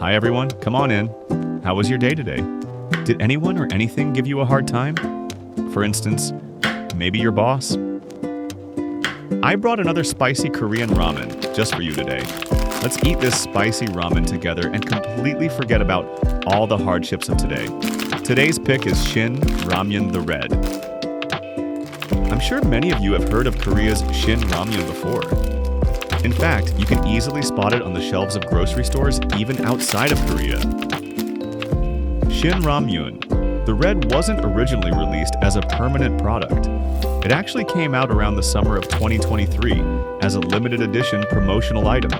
Hi everyone, come on in. How was your day today? Did anyone or anything give you a hard time? For instance, maybe your boss? I brought another spicy Korean ramen just for you today. Let's eat this spicy ramen together and completely forget about all the hardships of today. Today's pick is Shin Ramyun The Red. I'm sure many of you have heard of Korea's Shin Ramyun before. In fact, you can easily spot it on the shelves of grocery stores even outside of Korea. Shin Ramyun The Red wasn't originally released as a permanent product. It actually came out around the summer of 2023 as a limited edition promotional item,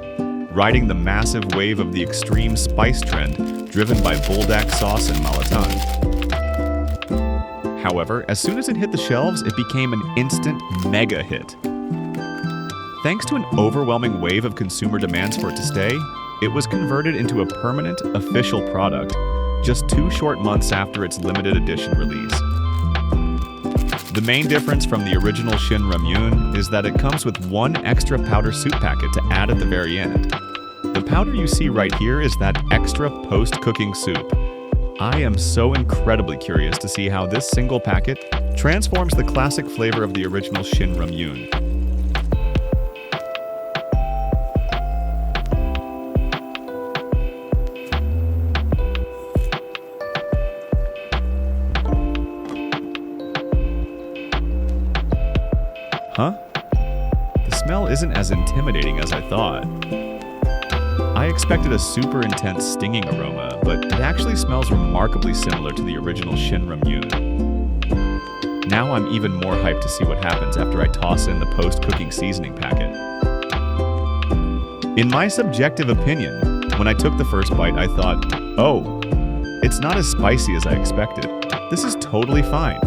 riding the massive wave of the extreme spice trend driven by buldak sauce and malatang. However, as soon as it hit the shelves, it became an instant mega hit. Thanks to an overwhelming wave of consumer demands for it to stay, it was converted into a permanent, official product just 2 short months after its limited edition release. The main difference from the original Shin Ramyun is that it comes with 1 extra powder soup packet to add at the very end. The powder you see right here is that extra post-cooking soup. I am so incredibly curious to see how this single packet transforms the classic flavor of the original Shin Ramyun. Huh? The smell isn't as intimidating as I thought. I expected a super intense stinging aroma, but it actually smells remarkably similar to the original Shin Ramyun. Now I'm even more hyped to see what happens after I toss in the post-cooking seasoning packet. In my subjective opinion, when I took the first bite, I thought, oh, it's not as spicy as I expected. This is totally fine.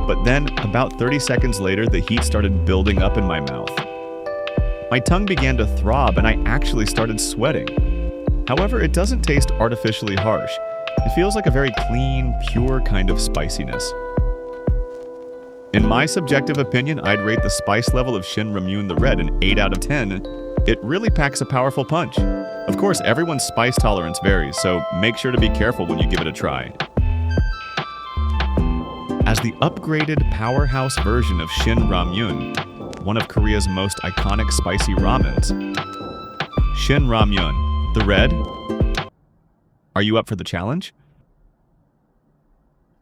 But then, about 30 seconds later, the heat started building up in my mouth. My tongue began to throb and I actually started sweating. However, it doesn't taste artificially harsh. It feels like a very clean, pure kind of spiciness. In my subjective opinion, I'd rate the spice level of Shin Ramyun The Red an 8 out of 10. It really packs a powerful punch. Of course, everyone's spice tolerance varies, so make sure to be careful when you give it a try. As the upgraded powerhouse version of Shin Ramyun, one of Korea's most iconic spicy ramens, Shin Ramyun The Red. Are you up for the challenge?